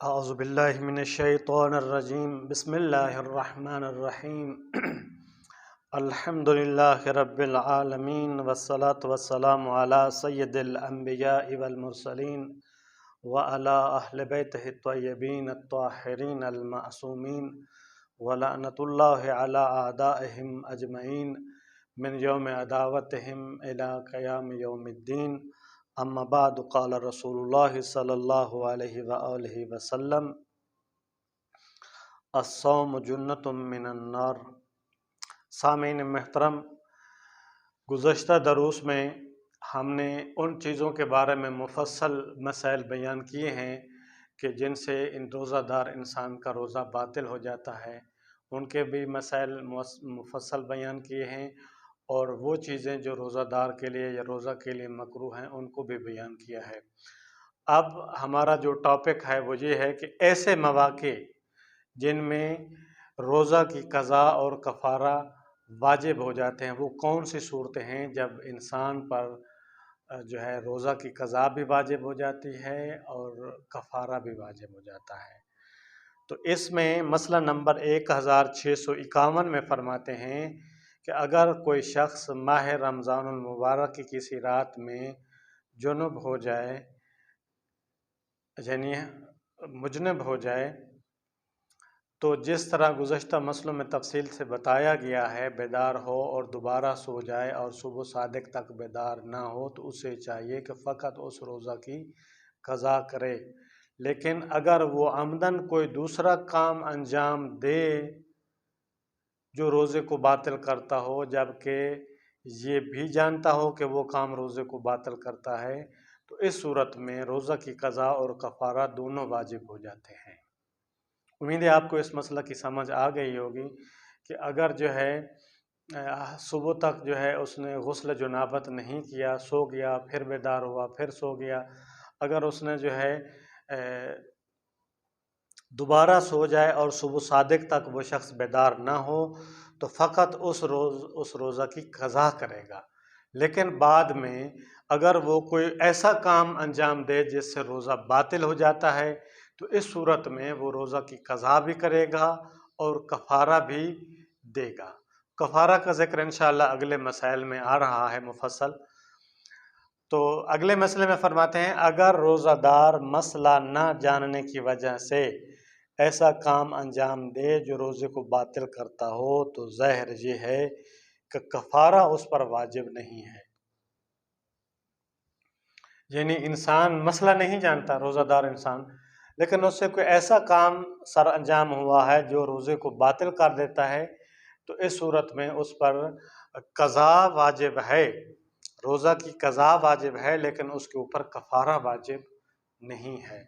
اعوذ باللہ من الشیطان الرجیم بسم اللہ الرحمن الرحیم الحمد للہ رب العالمین والصلاة والسلام علی سید الانبیاء والمرسلین وعلی اہل بیتہ الطیبین الطاہرین المعصومین ولعنۃ اللہ علی اعدائہم اجمعین من یوم عداوتہم الی قیام یوم الدین. اما بعد قال رسول اللہ صلی اللہ علیہ وآلہ وسلم الصوم جنۃ من النار. سامعین محترم، گزشتہ دروس میں ہم نے ان چیزوں کے بارے میں مفصل مسائل بیان کیے ہیں کہ جن سے ان روزہ دار انسان کا روزہ باطل ہو جاتا ہے. ان کے بھی مسائل مفصل بیان کیے ہیں، اور وہ چیزیں جو روزہ دار کے لیے یا روزہ کے لیے مکروہ ہیں ان کو بھی بیان کیا ہے. اب ہمارا جو ٹاپک ہے وہ یہ ہے کہ ایسے مواقع جن میں روزہ کی قضا اور کفارہ واجب ہو جاتے ہیں، وہ کون سی صورتیں ہیں جب انسان پر جو ہے روزہ کی قضا بھی واجب ہو جاتی ہے اور کفارہ بھی واجب ہو جاتا ہے. تو اس میں مسئلہ نمبر 1651 میں فرماتے ہیں کہ اگر کوئی شخص ماہ رمضان المبارک کی کسی رات میں جنب ہو جائے، یعنی مجنب ہو جائے، تو جس طرح گزشتہ مسئلوں میں تفصیل سے بتایا گیا ہے، بیدار ہو اور دوبارہ سو جائے اور صبح صادق تک بیدار نہ ہو تو اسے چاہیے کہ فقط اس روزہ کی قضا کرے. لیکن اگر وہ عمدن کوئی دوسرا کام انجام دے جو روزے کو باطل کرتا ہو، جبکہ یہ بھی جانتا ہو کہ وہ کام روزے کو باطل کرتا ہے، تو اس صورت میں روزہ کی قضا اور کفارہ دونوں واجب ہو جاتے ہیں. امید ہے آپ کو اس مسئلہ کی سمجھ آ گئی ہوگی کہ اگر جو ہے صبح تک جو ہے اس نے غسل جنابت نہیں کیا، سو گیا، پھر بیدار ہوا، پھر سو گیا، اگر اس نے جو ہے دوبارہ سو جائے اور صبح صادق تک وہ شخص بیدار نہ ہو تو فقط اس روزہ کی قضا کرے گا. لیکن بعد میں اگر وہ کوئی ایسا کام انجام دے جس سے روزہ باطل ہو جاتا ہے تو اس صورت میں وہ روزہ کی قضا بھی کرے گا اور کفارہ بھی دے گا. کفارہ کا ذکر انشاءاللہ اگلے مسائل میں آ رہا ہے مفصل. تو اگلے مسئلے میں فرماتے ہیں اگر روزہ دار مسئلہ نہ جاننے کی وجہ سے ایسا کام انجام دے جو روزے کو باطل کرتا ہو تو ظاہر یہ ہے کہ کفارہ اس پر واجب نہیں ہے. یعنی انسان مسئلہ نہیں جانتا، روزہ دار انسان، لیکن اس سے کوئی ایسا کام سر انجام ہوا ہے جو روزے کو باطل کر دیتا ہے، تو اس صورت میں اس پر قضا واجب ہے، روزہ کی قضا واجب ہے، لیکن اس کے اوپر کفارہ واجب نہیں ہے.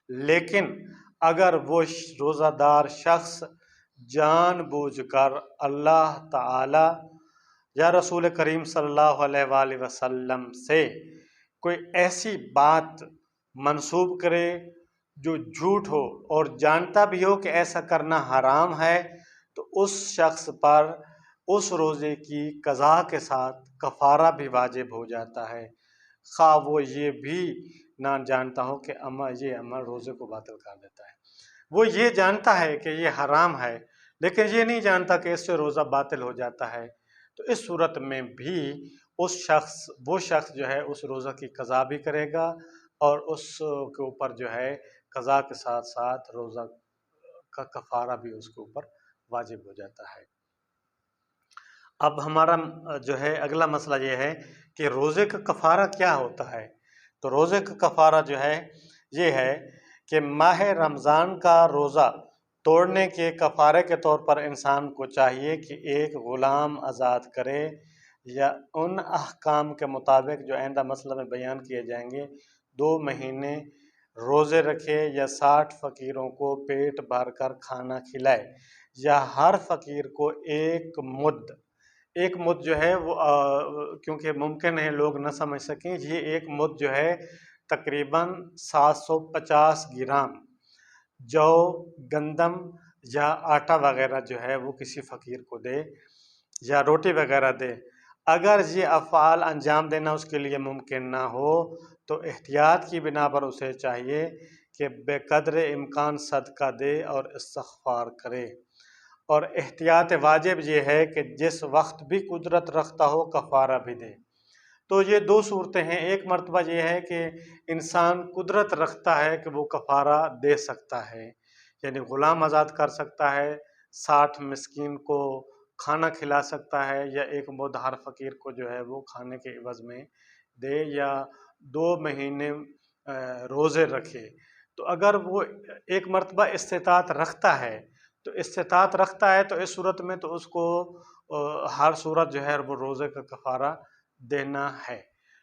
لیکن اگر وہ روزہ دار شخص جان بوجھ کر اللہ تعالی یا رسول کریم صلی اللہ علیہ وآلہ وسلم سے کوئی ایسی بات منسوب کرے جو جھوٹ ہو اور جانتا بھی ہو کہ ایسا کرنا حرام ہے، تو اس شخص پر اس روزے کی قضا کے ساتھ کفارہ بھی واجب ہو جاتا ہے، خواہ وہ یہ بھی نہ جانتا ہو کہ یہ عمل روزے کو باطل کر دیتا ہے. وہ یہ جانتا ہے کہ یہ حرام ہے، لیکن یہ نہیں جانتا کہ اس سے روزہ باطل ہو جاتا ہے، تو اس صورت میں بھی وہ شخص جو ہے اس روزہ کی قضا بھی کرے گا اور اس کے اوپر جو ہے قضا کے ساتھ ساتھ روزہ کا کفارہ بھی اس کے اوپر واجب ہو جاتا ہے. اب ہمارا جو ہے اگلا مسئلہ یہ ہے کہ روزے کا کفارہ کیا ہوتا ہے. تو روزے کا کفارہ جو ہے یہ ہے کہ ماہ رمضان کا روزہ توڑنے کے کفارے کے طور پر انسان کو چاہیے کہ ایک غلام آزاد کرے، یا ان احکام کے مطابق جو آئندہ مسئلہ میں بیان کیے جائیں گے 2 مہینے روزے رکھے، یا 60 فقیروں کو پیٹ بھر کر کھانا کھلائے، یا ہر فقیر کو ایک مد جو ہے وہ کیونکہ ممکن ہے لوگ نہ سمجھ سکیں، یہ ایک مد جو ہے تقریباً 750 گرام جو گندم یا آٹا وغیرہ جو ہے وہ کسی فقیر کو دے یا روٹی وغیرہ دے. اگر یہ افعال انجام دینا اس کے لیے ممکن نہ ہو تو احتیاط کی بنا پر اسے چاہیے کہ بے قدر امکان صدقہ دے اور استغفار کرے۔ اور احتیاط واجب یہ ہے کہ جس وقت بھی قدرت رکھتا ہو کفارہ بھی دے۔ تو یہ دو صورتیں ہیں، ایک مرتبہ یہ ہے کہ انسان قدرت رکھتا ہے کہ وہ کفارہ دے سکتا ہے، یعنی غلام آزاد کر سکتا ہے، 60 مسکین کو کھانا کھلا سکتا ہے، یا ایک مدہر فقیر کو جو ہے وہ کھانے کے عوض میں دے، یا 2 مہینے روزے رکھے۔ تو اگر وہ ایک مرتبہ استطاعت رکھتا ہے تو اس صورت میں تو اس کو ہر صورت جو ہے وہ روزے کا کفارہ دینا ہے۔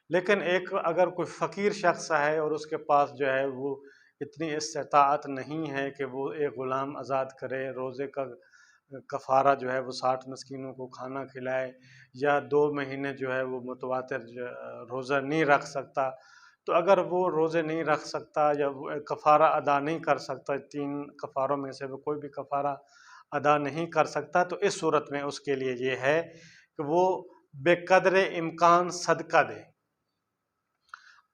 لیکن ایک اگر کوئی فقیر شخص ہے اور اس کے پاس جو ہے وہ اتنی استطاعت نہیں ہے کہ وہ ایک غلام آزاد کرے، روزے کا کفارہ جو ہے وہ 60 مسکینوں کو کھانا کھلائے، یا 2 مہینے جو ہے وہ متواتر روزہ نہیں رکھ سکتا، تو اگر وہ روزے نہیں رکھ سکتا یا وہ کفارہ ادا نہیں کر سکتا، 3 کفاروں میں سے وہ کوئی بھی کفارہ ادا نہیں کر سکتا، تو اس صورت میں اس کے لیے یہ ہے کہ وہ بے قدر امکان صدقہ دے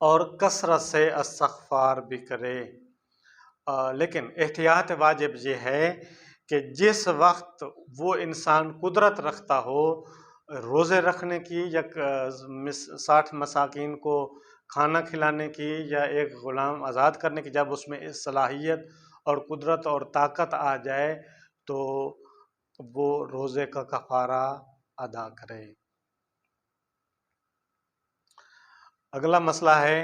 اور کثرت سے استغفار بھی کرے۔ لیکن احتیاط واجب یہ ہے کہ جس وقت وہ انسان قدرت رکھتا ہو روزے رکھنے کی، یا 60 مساکین کو کھانا کھلانے کی، یا ایک غلام آزاد کرنے کی، جب اس میں صلاحیت اور قدرت اور طاقت آ جائے تو وہ روزے کا کفارہ ادا کرے۔ اگلا مسئلہ ہے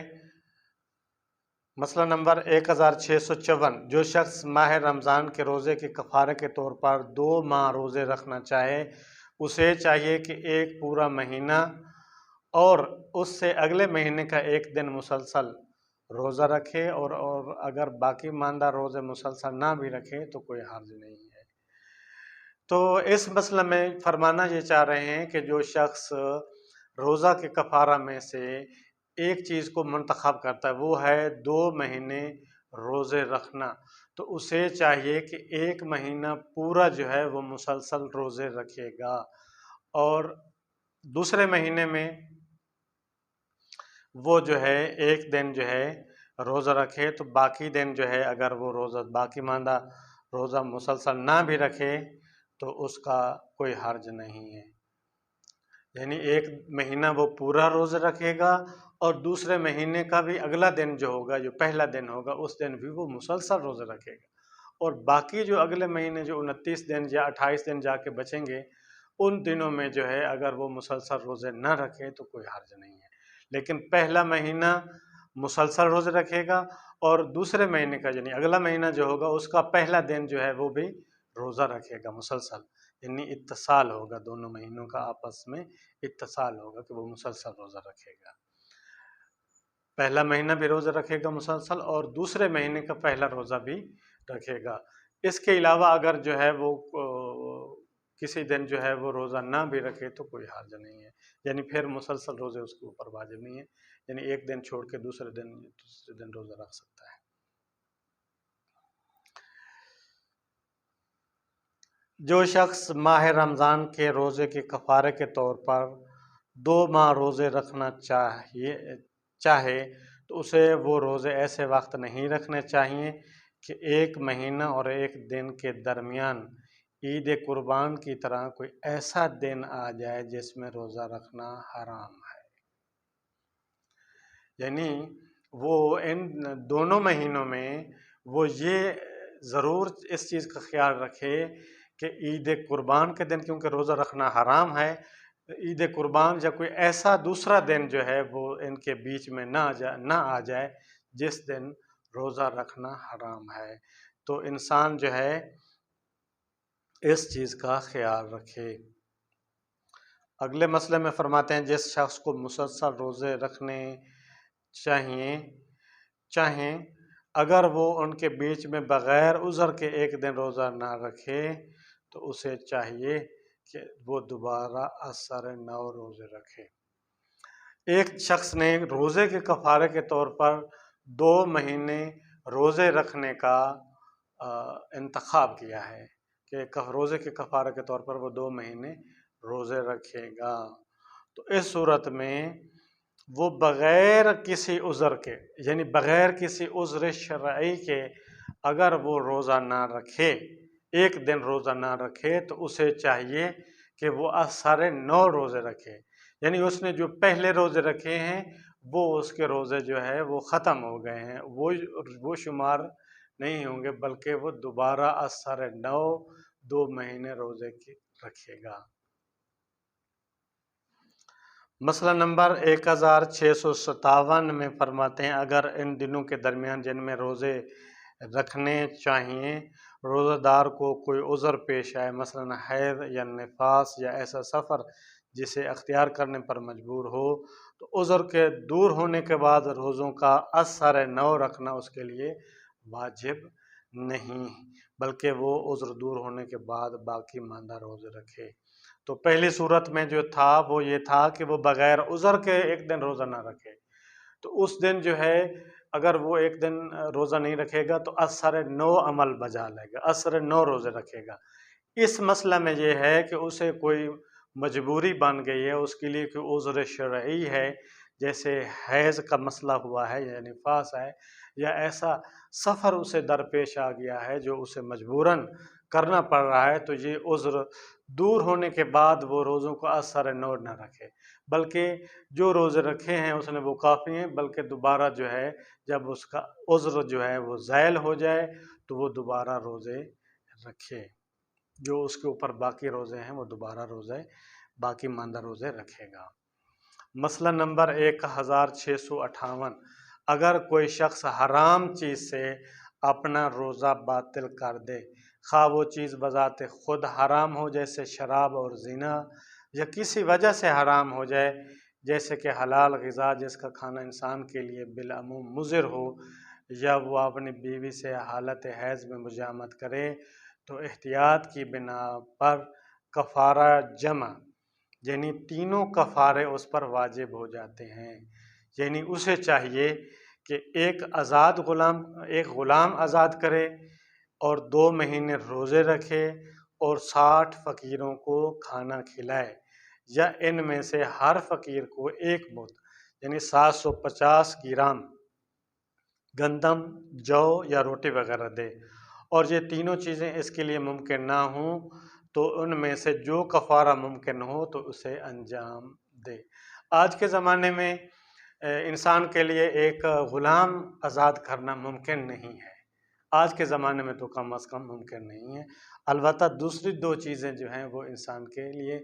مسئلہ نمبر 1654۔ جو شخص ماہ رمضان کے روزے کے کفارے کے طور پر 2 ماہ روزے رکھنا چاہے، اسے چاہیے کہ ایک پورا مہینہ اور اس سے اگلے مہینے کا 1 دن مسلسل روزہ رکھے، اور اگر باقی ماندہ روزے مسلسل نہ بھی رکھے تو کوئی حرج نہیں ہے۔ تو اس مسئلہ میں فرمانا یہ چاہ رہے ہیں کہ جو شخص روزہ کے کفارہ میں سے ایک چیز کو منتخب کرتا ہے، وہ ہے 2 مہینے روزے رکھنا، تو اسے چاہیے کہ 1 مہینہ پورا جو ہے وہ مسلسل روزے رکھے گا، اور دوسرے مہینے میں وہ جو ہے 1 دن جو ہے روزہ رکھے، تو باقی دن جو ہے اگر وہ روزہ باقی ماندہ روزہ مسلسل نہ بھی رکھے تو اس کا کوئی حرج نہیں ہے۔ یعنی 1 مہینہ وہ پورا روزہ رکھے گا، اور دوسرے مہینے کا بھی اگلا دن جو ہوگا، جو پہلا دن ہوگا، اس دن بھی وہ مسلسل روزہ رکھے گا، اور باقی جو اگلے مہینے جو 29 دن یا 28 دن جا کے بچیں گے، ان دنوں میں جو ہے اگر وہ مسلسل روزے نہ رکھے تو کوئی حرج نہیں ہے۔ لیکن پہلا مہینہ مسلسل روزے رکھے گا، اور دوسرے مہینے کا یعنی اگلا مہینہ جو ہوگا اس کا پہلا دن جو ہے وہ بھی روزہ رکھے گا مسلسل، یعنی اتصال ہوگا، دونوں مہینوں کا آپس میں اتصال ہوگا کہ وہ مسلسل روزہ رکھے گا۔ پہلا مہینہ بھی روزہ رکھے گا مسلسل، اور دوسرے مہینے کا پہلا روزہ بھی رکھے گا۔ اس کے علاوہ اگر جو ہے وہ کسی دن جو ہے وہ روزہ نہ بھی رکھے تو کوئی حرج نہیں ہے، یعنی پھر مسلسل روزے اس کے اوپر واجب نہیں ہے، یعنی 1 دن چھوڑ کے دوسرے دن روزہ رکھ سکتا ہے۔ جو شخص ماہ رمضان کے روزے کے کفارے کے طور پر 2 ماہ روزے رکھنا چاہے تو اسے وہ روزے ایسے وقت نہیں رکھنے چاہیے کہ 1 مہینہ اور 1 دن کے درمیان عید قربان کی طرح کوئی ایسا دن آ جائے جس میں روزہ رکھنا حرام ہے۔ یعنی وہ ان دونوں مہینوں میں وہ یہ ضرور اس چیز کا خیال رکھے کہ عید قربان کے دن کیونکہ روزہ رکھنا حرام ہے، عید قربان یا کوئی ایسا دوسرا دن جو ہے وہ ان کے بیچ میں نہ آ جائے جس دن روزہ رکھنا حرام ہے۔ تو انسان جو ہے اس چیز کا خیال رکھے۔ اگلے مسئلے میں فرماتے ہیں جس شخص کو مسلسل روزے رکھنے چاہیں اگر وہ ان کے بیچ میں بغیر عذر کے 1 دن روزہ نہ رکھے تو اسے چاہیے کہ وہ دوبارہ اثر 9 روزے رکھے۔ ایک شخص نے روزے کے کفارے کے طور پر 2 مہینے روزے رکھنے کا انتخاب کیا ہے کہ روزے کے کفارے کے طور پر وہ 2 مہینے روزے رکھے گا، تو اس صورت میں وہ بغیر کسی عذر کے، یعنی بغیر کسی عذر شرعی کے اگر وہ روزہ نہ رکھے، ایک دن روزہ نہ رکھے، تو اسے چاہیے کہ وہ سارے 9 روزے رکھے، یعنی اس نے جو پہلے روزے رکھے ہیں وہ اس کے روزے جو ہے وہ ختم ہو گئے ہیں، وہ شمار نہیں ہوں گے، بلکہ وہ دوبارہ سارے 9 2 مہینے روزے کی رکھے گا۔ مسئلہ نمبر 1657 میں فرماتے ہیں اگر ان دنوں کے درمیان جن میں روزے رکھنے چاہیے روزہ دار کو کوئی عذر پیش آئے، مثلا حیض یا نفاس یا ایسا سفر جسے اختیار کرنے پر مجبور ہو، تو عذر کے دور ہونے کے بعد روزوں کا اثر 9 رکھنا اس کے لیے واجب نہیں، بلکہ وہ عذر دور ہونے کے بعد باقی ماندہ روزے رکھے۔ تو پہلی صورت میں جو تھا وہ یہ تھا کہ وہ بغیر عذر کے ایک دن روزہ نہ رکھے، تو اس دن جو ہے اگر وہ ایک دن روزہ نہیں رکھے گا تو اثر 9 عمل بجا لے گا، اثر 9 روزے رکھے گا۔ اس مسئلہ میں یہ ہے کہ اسے کوئی مجبوری بن گئی ہے، اس کے لیے کوئی عذر شرعی ہے، جیسے حیض کا مسئلہ ہوا ہے یا نفاس ہے یا ایسا سفر اسے درپیش آ گیا ہے جو اسے مجبوراً کرنا پڑ رہا ہے، تو یہ عذر دور ہونے کے بعد وہ روزوں کو اثر 9 نہ رکھے، بلکہ جو روزے رکھے ہیں اس نے وہ کافی ہیں، بلکہ دوبارہ جو ہے جب اس کا عذر جو ہے وہ زائل ہو جائے تو وہ دوبارہ روزے رکھے، جو اس کے اوپر باقی روزے ہیں وہ دوبارہ روزے باقی ماندہ روزے رکھے گا۔ مسئلہ نمبر 1658 اگر کوئی شخص حرام چیز سے اپنا روزہ باطل کر دے، خواہ وہ چیز بذات خود حرام ہو جیسے شراب اور زنا، یا کسی وجہ سے حرام ہو جائے جیسے کہ حلال غذا جس کا کھانا انسان کے لیے بالعموم مضر ہو، یا وہ اپنی بیوی سے حالت حیض میں مجامت کرے، تو احتیاط کی بنا پر کفارہ جمع، یعنی تینوں کفارے اس پر واجب ہو جاتے ہیں، یعنی اسے چاہیے کہ ایک غلام آزاد کرے اور 2 مہینے روزے رکھے اور 60 فقیروں کو کھانا کھلائے، یا ان میں سے ہر فقیر کو 1 مد یعنی 750 گرام گندم، جو یا روٹی وغیرہ دے، اور یہ تینوں چیزیں اس کے لیے ممکن نہ ہوں تو ان میں سے جو کفارہ ممکن ہو تو اسے انجام دے۔ آج کے زمانے میں انسان کے لیے ایک غلام آزاد کرنا ممکن نہیں ہے، آج کے زمانے میں تو کم از کم ممکن نہیں ہے، البتہ دوسری 2 چیزیں جو ہیں وہ انسان کے لیے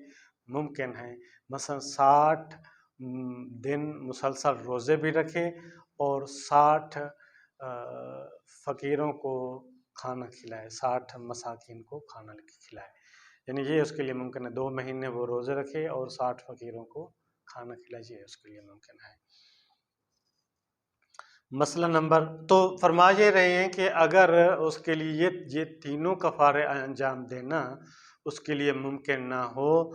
ممکن ہیں، مثلا 60 دن مسلسل روزے بھی رکھے اور 60 فقیروں کو کھانا کھلائے، 60 مساکین کو کھانا کھلائے، یعنی یہ اس کے لیے ممکن ہے، 2 مہینے وہ روزے رکھے اور 60 فقیروں کو کھانا کھلائے، یہ اس کے لیے ممکن ہے۔ مسئلہ نمبر تو فرما یہ رہے ہیں کہ اگر اس کے لیے یہ تینوں کفارے انجام دینا اس کے لیے ممکن نہ ہو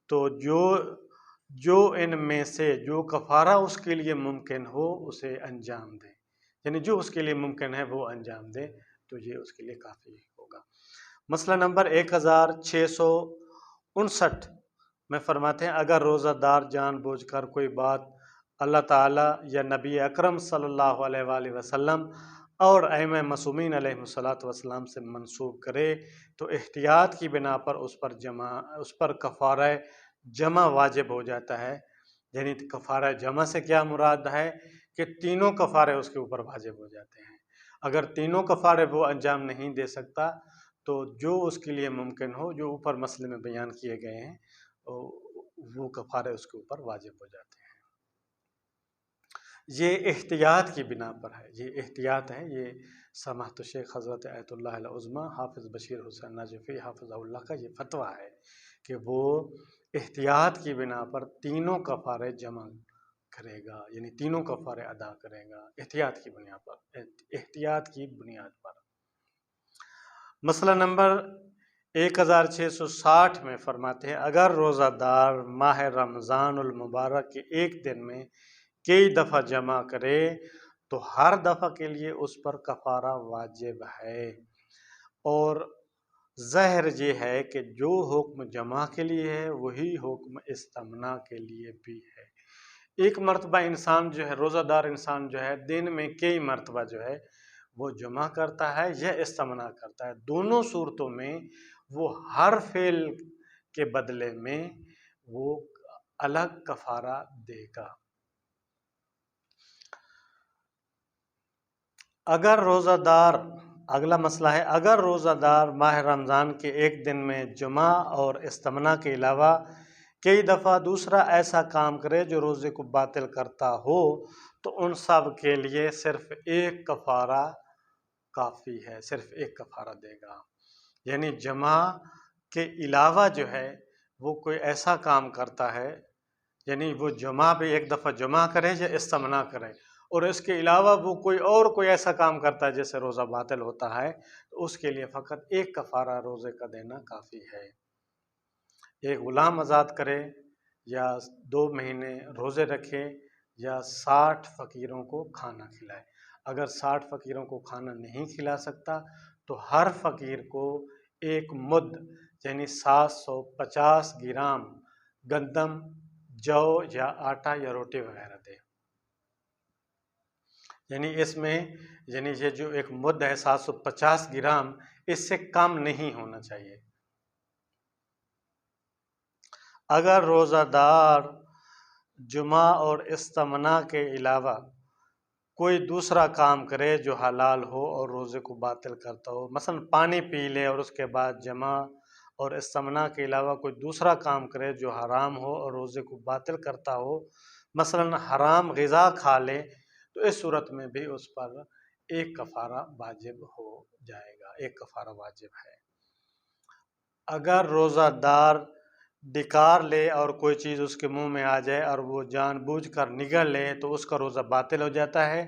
تو جو ان میں سے جو کفارہ اس کے لیے ممکن ہو اسے انجام دے، یعنی جو اس کے لیے ممکن ہے وہ انجام دے، تو یہ اس کے لیے کافی ہوگا۔ مسئلہ نمبر 1659 میں فرماتے ہیں اگر روزہ دار جان بوجھ کر کوئی بات اللہ تعالیٰ یا نبی اکرم صلی اللہ علیہ وآلہ وسلم اور ائمہ معصومین علیہ السلام سے منسوب کرے تو احتیاط کی بنا پر اس پر کفارہ جمع واجب ہو جاتا ہے، یعنی کفارہ جمع سے کیا مراد ہے کہ تینوں کفارے اس کے اوپر واجب ہو جاتے ہیں، اگر تینوں کفارے وہ انجام نہیں دے سکتا تو جو اس کے لیے ممکن ہو، جو اوپر مسئلے میں بیان کیے گئے ہیں وہ کفارے اس کے اوپر واجب ہو جاتے ہیں۔ یہ احتیاط کی بنا پر ہے، یہ احتیاط ہے، یہ سماحت الشیخ حضرت آیت اللہ العظمیٰ حافظ بشیر حسین نجفی حافظ اللہ کا یہ فتویٰ ہے کہ وہ احتیاط کی بنا پر تینوں کفارے جمع کرے گا، یعنی تینوں کفارے ادا کرے گا احتیاط کی بنیاد پر۔ مسئلہ نمبر 1660 میں فرماتے ہیں اگر روزہ دار ماہ رمضان المبارک کے ایک دن میں کئی دفعہ جمع کرے تو ہر دفعہ کے لیے اس پر کفارہ واجب ہے، اور ظاہر یہ ہے کہ جو حکم جمع کے لیے ہے وہی حکم استمنا کے لیے بھی ہے۔ ایک مرتبہ انسان جو ہے، روزہ دار انسان جو ہے، دن میں کئی مرتبہ جو ہے وہ جمع کرتا ہے یا استمنا کرتا ہے، دونوں صورتوں میں وہ ہر فعل کے بدلے میں وہ الگ کفارہ دے گا۔ اگر روزہ دار، اگلا مسئلہ ہے، اگر روزہ دار ماہ رمضان کے ایک دن میں جمعہ اور استمنا کے علاوہ کئی دفعہ دوسرا ایسا کام کرے جو روزے کو باطل کرتا ہو تو ان سب کے لیے صرف ایک کفارہ کافی ہے، صرف ایک کفارہ دے گا۔ یعنی جمعہ کے علاوہ جو ہے وہ کوئی ایسا کام کرتا ہے، یعنی وہ جمعہ بھی ایک دفعہ جمعہ کرے یا استمنا کرے، اور اس کے علاوہ وہ کوئی ایسا کام کرتا ہے جیسے روزہ باطل ہوتا ہے، تو اس کے لیے فقط ایک کفارہ روزے کا دینا کافی ہے۔ ایک غلام آزاد کرے یا 2 مہینے روزے رکھے یا 60 فقیروں کو کھانا کھلائے۔ اگر 60 فقیروں کو کھانا نہیں کھلا سکتا تو ہر فقیر کو ایک مد یعنی 750 گرام گندم، جو یا آٹا یا روٹی وغیرہ دے۔ یعنی اس میں یہ جو ایک مد ہے 750 گرام، اس سے کم نہیں ہونا چاہیے۔ اگر روزہ دار جمعہ اور استمنا کے علاوہ کوئی دوسرا کام کرے جو حلال ہو اور روزے کو باطل کرتا ہو، مثلا پانی پی لے اور اس کے بعد جمعہ اور استمنا کے علاوہ کوئی دوسرا کام کرے جو حرام ہو اور روزے کو باطل کرتا ہو، مثلا حرام غذا کھا لے، تو اس صورت میں بھی اس پر ایک کفارہ واجب ہو جائے گا، ایک کفارہ واجب ہے۔ اگر روزہ دار ڈکار لے اور کوئی چیز اس کے منہ میں آ جائے اور وہ جان بوجھ کر نگل لے تو اس کا روزہ باطل ہو جاتا ہے،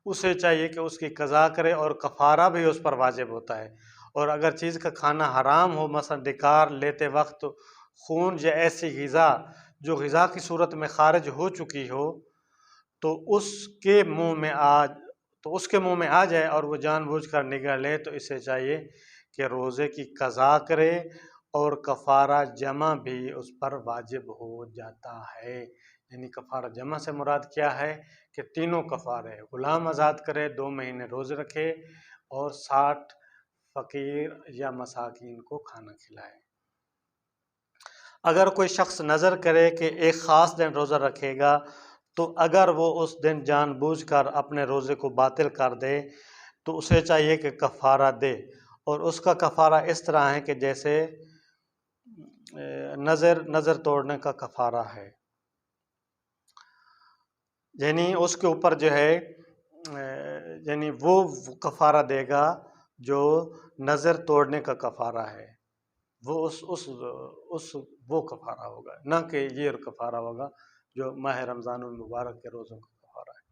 اسے چاہیے کہ اس کی قضا کرے اور کفارہ بھی اس پر واجب ہوتا ہے۔ اور اگر چیز کا کھانا حرام ہو، مثلا ڈکار لیتے وقت خون یا ایسی غذا جو غذا کی صورت میں خارج ہو چکی ہو تو اس کے منہ میں آ جائے اور وہ جان بوجھ کر نگل لے تو اسے چاہیے کہ روزے کی قضا کرے اور کفارہ جمع بھی اس پر واجب ہو جاتا ہے۔ یعنی کفارہ جمع سے مراد کیا ہے کہ تینوں کفارے، غلام آزاد کرے، 2 مہینے روزے رکھے اور 60 فقیر یا مساکین کو کھانا کھلائے۔ اگر کوئی شخص نظر کرے کہ ایک خاص دن روزہ رکھے گا تو اگر وہ اس دن جان بوجھ کر اپنے روزے کو باطل کر دے تو اسے چاہیے کہ کفارہ دے، اور اس کا کفارہ اس طرح ہے کہ جیسے نظر توڑنے کا کفارہ ہے، یعنی اس کے اوپر جو ہے یعنی وہ کفارہ دے گا جو نظر توڑنے کا کفارہ ہے، وہ کفارہ ہوگا، نہ کہ یہ کفارہ ہوگا جو ماہ رمضان المبارک کے روزوں کا کفارہ ہے۔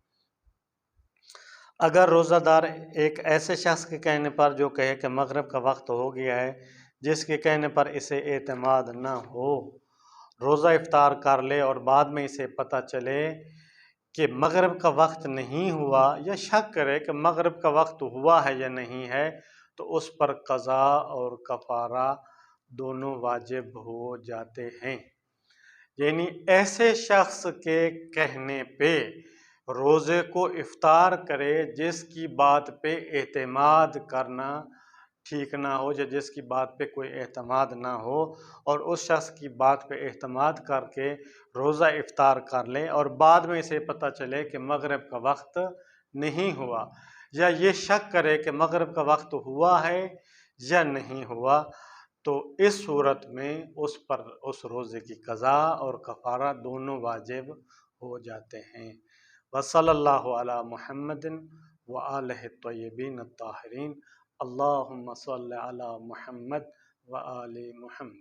اگر روزہ دار ایک ایسے شخص کے کہنے پر جو کہے کہ مغرب کا وقت ہو گیا ہے، جس کے کہنے پر اسے اعتماد نہ ہو، روزہ افطار کر لے اور بعد میں اسے پتہ چلے کہ مغرب کا وقت نہیں ہوا، یا شک کرے کہ مغرب کا وقت ہوا ہے یا نہیں ہے، تو اس پر قضا اور کفارہ دونوں واجب ہو جاتے ہیں۔ یعنی ایسے شخص کے کہنے پہ روزے کو افطار کرے جس کی بات پہ اعتماد کرنا ٹھیک نہ ہو، یا جس کی بات پہ کوئی اعتماد نہ ہو، اور اس شخص کی بات پہ اعتماد کر کے روزہ افطار کر لے اور بعد میں اسے پتہ چلے کہ مغرب کا وقت نہیں ہوا، یا یہ شک کرے کہ مغرب کا وقت ہوا ہے یا نہیں ہوا، تو اس صورت میں اس پر اس روزے کی قضا اور کفارہ دونوں واجب ہو جاتے ہیں۔ وصلی اللہ علی محمد وآلہ الطیبین الطاہرین۔ اللہم صل علی محمد وآل محمد۔